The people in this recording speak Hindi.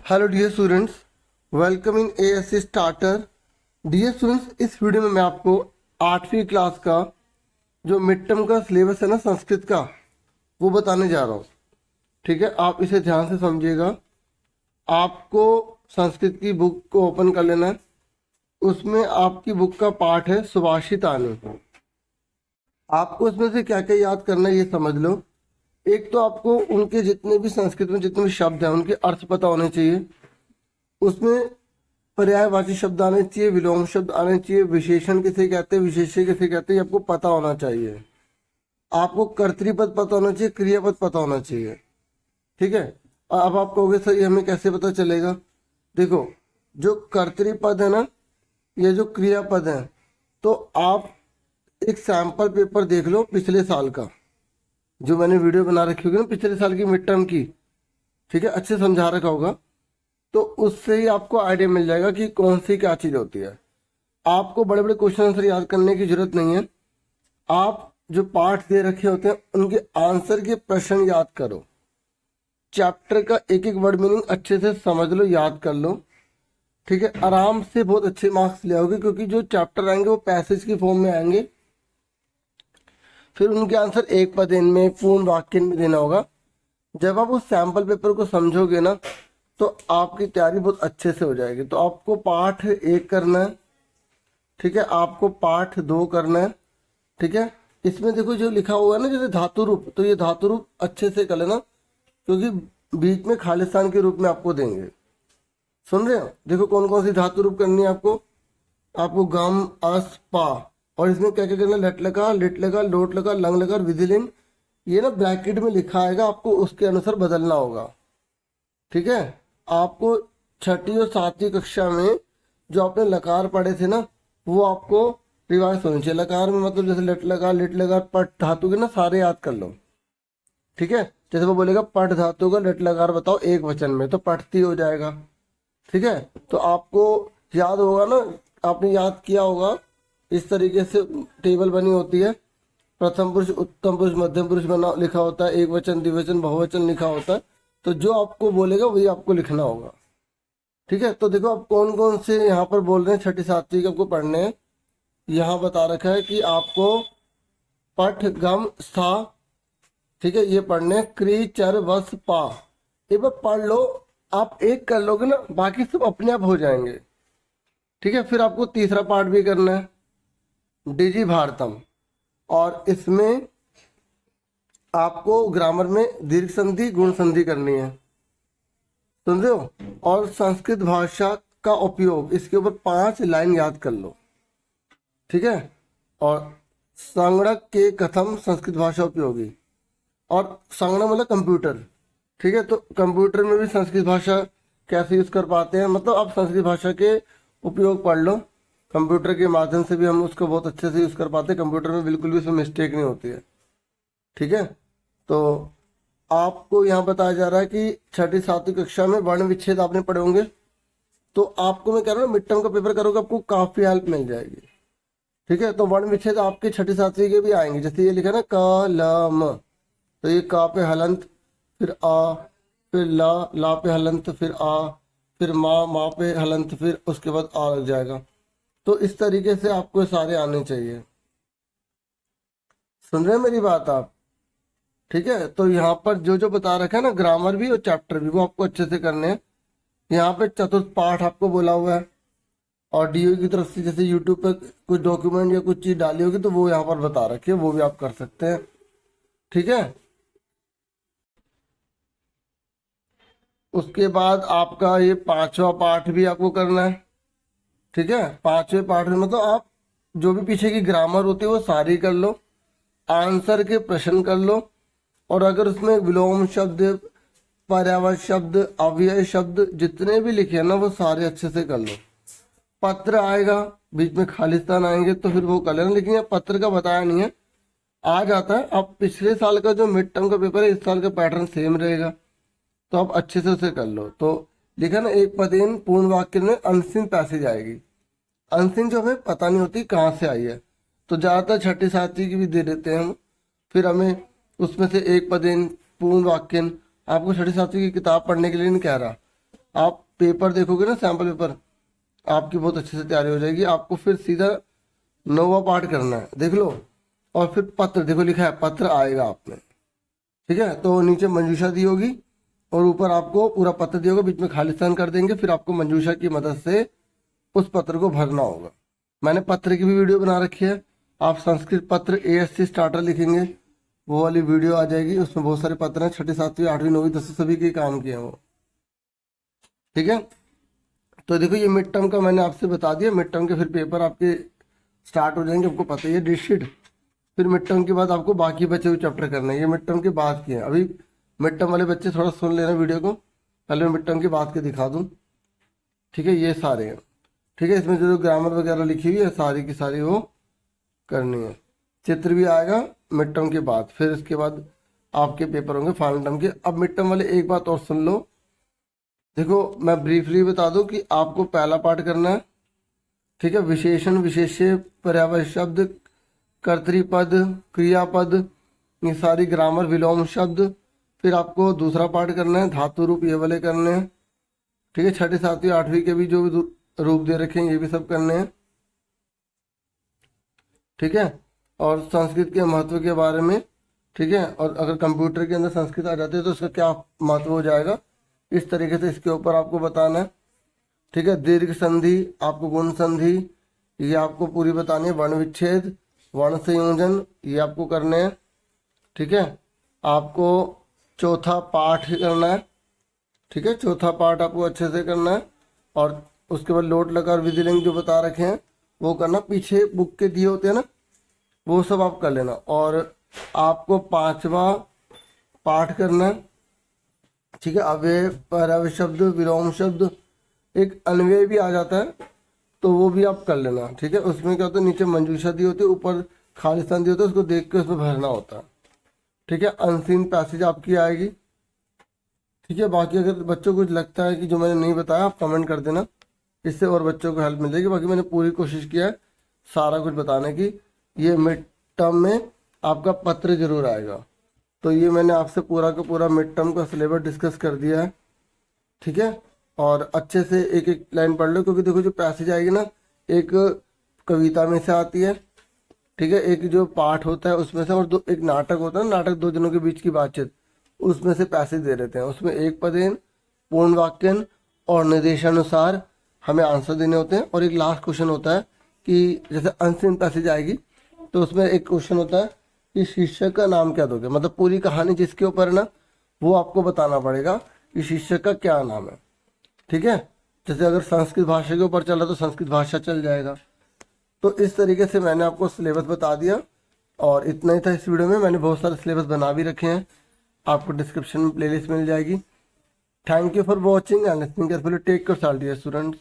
Hello dear students, welcome in ASC starter. Dear students, इस वीडियो में मैं आपको 8वीं क्लास का जो मिड टर्म का सिलेबस है ना संस्कृत का, वो बताने जा रहा हूँ। ठीक है, आप इसे ध्यान से समझिएगा। आपको संस्कृत की बुक को ओपन कर लेना है। उसमें आपकी बुक का पार्ट है सुभाषित आने। आपको इसमें से क्या क्या याद करना है ये समझ लो। एक तो आपको उनके जितने भी संस्कृत में जितने भी शब्द हैं उनके अर्थ पता होने चाहिए। उसमें पर्यायवाची शब्द आने चाहिए, विलोम शब्द आने चाहिए, विशेषण किसे कहते हैं, विशेष्य किसे कहते हैं, ये आपको पता होना चाहिए। आपको कर्तृपद पता होना चाहिए, क्रियापद पता होना चाहिए। ठीक है, अब आप कहोगे सर ये हमें कैसे पता चलेगा। देखो, जो कर्तृपद है ना, ये जो क्रियापद है, तो आप एक सैंपल पेपर देख लो पिछले साल का, जो मैंने वीडियो बना रखी होगी ना पिछले साल की मिड टर्म की। ठीक है, अच्छे समझा रखा होगा, तो उससे ही आपको आइडिया मिल जाएगा कि कौन सी क्या चीज़ होती है। आपको बड़े बड़े क्वेश्चन आंसर याद करने की जरूरत नहीं है। आप जो पार्ट दे रखे होते हैं उनके आंसर के प्रश्न याद करो। चैप्टर का एक एक वर्ड मीनिंग अच्छे से समझ लो, याद कर लो। ठीक है, आराम से बहुत अच्छे मार्क्स ले आओगे, क्योंकि जो चैप्टर आएंगे वो पैसेज की फॉर्म में आएंगे। फिर उनके आंसर एक पद में, पूर्ण वाक्य में देना होगा। जब आप उस सैंपल पेपर को समझोगे ना, तो आपकी तैयारी बहुत अच्छे से हो जाएगी। तो आपको पाठ 1 करना है। ठीक है, आपको पाठ 2 करना है। ठीक है, इसमें देखो जो लिखा हुआ है ना, जैसे धातु रूप, तो ये धातु रूप अच्छे से कर लेना, क्योंकि बीच में खालिस्तान के रूप में आपको देंगे। सुन रहे हो, देखो कौन कौन सी धातु रूप करनी है आपको गम, अस, पा। और इसमें क्या क्या करना है, लट लगा, लिट लगा, लोट लगा, लंग लगा, विधिलिंग। ये ना ब्रैकेट में लिखा आएगा, आपको उसके अनुसार बदलना होगा। ठीक है, आपको 6ठी और 7वीं कक्षा में जो आपने लकार पढ़े थे ना, वो आपको रिवाइज होनी चाहिए। लकार में मतलब जैसे लट लगा, लिट लगा, पट धातु के ना सारे याद कर लो। ठीक है, जैसे वो बोलेगा पट धातु का लट लकार बताओ एक वचन में, तो पटती हो जाएगा। ठीक है, तो आपको याद होगा ना, आपने याद किया होगा, इस तरीके से टेबल बनी होती है। प्रथम पुरुष, उत्तम पुरुष, मध्यम पुरुष बना लिखा होता है, एक वचन, द्विवचन, बहुवचन लिखा होता है। तो जो आपको बोलेगा वही आपको लिखना होगा। ठीक है, तो देखो आप कौन कौन से यहाँ पर बोल रहे हैं 6ठी 7वीं के आपको पढ़ने हैं। यहाँ बता रखा है कि आपको पठ, गम, स्था, ठीक है, ये पढ़ने। क्री, चर, वस, पा। एक बार पढ़ लो, आप एक कर लोगे ना, बाकी सब अपने आप हो जाएंगे। ठीक है, फिर आपको तीसरा पार्ट भी करना है, डिजी भारतम। और इसमें आपको ग्रामर में दीर्घ संधि, गुण संधि करनी है। सुन रहे हो। और संस्कृत भाषा का उपयोग, इसके ऊपर 5 लाइन याद कर लो। ठीक है, और संगणक के कथम संस्कृत भाषा उपयोगी। और संगणक मतलब कंप्यूटर। ठीक है, तो कंप्यूटर में भी संस्कृत भाषा कैसे यूज कर पाते हैं, मतलब आप संस्कृत भाषा के उपयोग पढ़ लो। कंप्यूटर के माध्यम से भी हम उसको बहुत अच्छे से यूज कर पाते हैं। कंप्यूटर में बिल्कुल भी उसमें मिस्टेक नहीं होती है। ठीक है, तो आपको यहाँ बताया जा रहा है कि 6ठी 7वीं कक्षा में वर्ण विच्छेद आपने पढ़े होंगे। तो आपको मैं कह रहा हूँ मिड टर्म का पेपर करोगे, आपको काफी हेल्प मिल जाएगी। ठीक है, तो वर्ण विच्छेद आपके 6ठी 7वीं के भी आएंगे। जैसे ये लिखा ना क ल म, तो ये का पे हलंत, फिर आ, फिर ला पे हलंत, फिर आ, फिर माँ पे हलंत, फिर उसके बाद आ लग जाएगा। तो इस तरीके से आपको सारे आने चाहिए। सुन रहे हैं मेरी बात आप। ठीक है, तो यहाँ पर जो जो बता रखा है ना, ग्रामर भी और चैप्टर भी, वो आपको अच्छे से करने हैं। यहाँ पे चतुर्थ पाठ आपको बोला हुआ है। और डीओ की तरफ से जैसे यूट्यूब पे कुछ डॉक्यूमेंट या कुछ चीज डाली होगी, तो वो यहाँ पर बता रखी है, वो भी आप कर सकते हैं। ठीक है, उसके बाद आपका ये 5वां पाठ भी आपको करना है। ठीक है, 5वें पाठ में मतलब आप जो भी पीछे की ग्रामर होती है वो सारी कर लो, आंसर के प्रश्न कर लो। और अगर उसमें विलोम शब्द, पर्यायवाची शब्द, अव्यय शब्द जितने भी लिखे हैं ना, वो सारे अच्छे से कर लो। पत्र आएगा, बीच में खालिस्तान आएंगे, तो फिर वो कर लेना। लेकिन ये पत्र का बताया नहीं है, आ जाता है। अब पिछले साल का जो मिड टर्म का पेपर है, इस साल का पैटर्न सेम रहेगा, तो आप अच्छे से उसे कर लो। तो लिखा ना, एक पदेन पूर्ण वाक्य में अनसिन पैसेज आएगी। अनसिन जो हमें पता नहीं होती कहाँ से आई है, तो ज़्यादातर 6ठी 7वीं की भी दे देते हैं हम। फिर हमें उसमें से एक पदेन पूर्ण वाक्य, आपको 6ठी 7वीं की किताब पढ़ने के लिए नहीं कह रहा, आप पेपर देखोगे ना, सैम्पल पेपर, आपकी बहुत अच्छे से तैयारी हो जाएगी। आपको फिर सीधा 9वां पार्ट करना है, देख लो। और फिर पत्र देखो, लिखा है पत्र आएगा आपने, ठीक है। तो नीचे मंजूषा दी होगी और ऊपर आपको पूरा पत्र दिया होगा, बीच में खाली स्थान कर देंगे। फिर आपको मंजूषा की मदद से उस पत्र को भरना होगा। मैंने पत्र की भी वीडियो बना रखी है। आप संस्कृत पत्र ASC स्टार्टर लिखेंगे, वो वाली वीडियो आ जाएगी। उसमें बहुत सारे पत्र हैं, 6ठी 7वीं 8वीं 9वीं 10वीं सभी के काम किए हैं वो, ठीक है। तो देखो ये मिड टर्म का मैंने आपसे बता दिया। मिड टर्म के फिर पेपर आपके स्टार्ट हो जाएंगे, आपको पता ही है, डेट शीट। फिर मिड टर्म के बाद आपको बाकी बचे हुए चैप्टर करने हैं। ये मिड टर्म के बाद के हैं। अभी मिड टर्म वाले बच्चे थोड़ा सुन लेना वीडियो को, पहले मैं मिड टर्म के बाद के दिखा दूँ, ठीक है। ये सारे हैं, ठीक है। इसमें जो ग्रामर वगैरह लिखी हुई है सारी की सारी वो करनी है। चित्र भी आएगा मिड टर्म के बाद। फिर इसके बाद आपके पेपर होंगे फाइनल टर्म के। अब मिड टर्म वाले एक बात और सुन लो, देखो मैं ब्रीफली बता दूं कि आपको पहला पार्ट करना है, ठीक है। विशेषण, विशेष्य, पर्यायवाची शब्द, कर्तृपद, क्रियापद, ये सारी ग्रामर, विलोम शब्द। फिर आपको दूसरा पार्ट करना है, धातु रूप ये वाले करने हैं, ठीक है। 6ठी 7वीं 8वीं के भी जो रूप दे रखे हैं ये भी सब करने हैं, ठीक है। और संस्कृत के महत्व के बारे में, ठीक है। और अगर कंप्यूटर के अंदर संस्कृत आ जाती है तो उसका क्या महत्व हो जाएगा, इस तरीके से इसके ऊपर आपको बताना है, ठीक है। दीर्घ संधि, आपको गुण संधि ये आपको पूरी बतानी है। वर्ण विच्छेद, वर्ण संयोजन ये आपको करने हैं, ठीक है। आपको चौथा पाठ करना है, ठीक है। चौथा पार्ट आपको अच्छे से करना है। और उसके बाद लोट लकार विधिलिंग जो बता रखे हैं वो करना, पीछे बुक के दिए होते हैं ना, वो सब आप कर लेना। और आपको 5वां पाठ करना है, ठीक है। अव्यय, पर्यायवाची शब्द, विलोम शब्द, एक अन्वय भी आ जाता है तो वो भी आप कर लेना, ठीक है। उसमें क्या होता है, नीचे मंजूषा दी होती है, ऊपर खाली स्थान दिया होता है, उसको देख के उसमें भरना होता है, ठीक है। अनसीन पैसेज आपकी आएगी, ठीक है। बाकी अगर बच्चों को कुछ लगता है कि जो मैंने नहीं बताया आप कमेंट कर देना, इससे और बच्चों को हेल्प मिल जाएगी। बाकी मैंने पूरी कोशिश किया है सारा कुछ बताने की। ये मिड टर्म में आपका पत्र जरूर आएगा। तो ये मैंने आपसे पूरा का पूरा मिड टर्म का सिलेबस डिस्कस कर दिया है, ठीक है। और अच्छे से एक एक लाइन पढ़ लो, क्योंकि देखो जो पैसेज आएगी ना, एक कविता में से आती है, ठीक है। एक जो पाठ होता है उसमें से, और एक नाटक होता है, नाटक दो जनों के बीच की बातचीत, उसमें से पैसेज दे देते हैं। उसमें एक पदेन, पूर्ण वाक्यन और निर्देशानुसार हमें आंसर देने होते हैं। और एक लास्ट क्वेश्चन होता है कि जैसे अनसीन पैसेज आएगी तो उसमें एक क्वेश्चन होता है कि शीर्षक का नाम क्या दोगे, मतलब पूरी कहानी जिसके ऊपर है ना वो आपको बताना पड़ेगा कि शीर्षक का क्या नाम है, ठीक है। जैसे अगर संस्कृत भाषा के ऊपर चल रहा तो संस्कृत भाषा चल जाएगा। तो इस तरीके से मैंने आपको सिलेबस बता दिया। और इतना ही था इस वीडियो में। मैंने बहुत सारे सिलेबस बना भी रखे हैं, आपको डिस्क्रिप्शन में प्लेलिस्ट मिल जाएगी। Thank you for watching and listening carefully. Take care, dear students.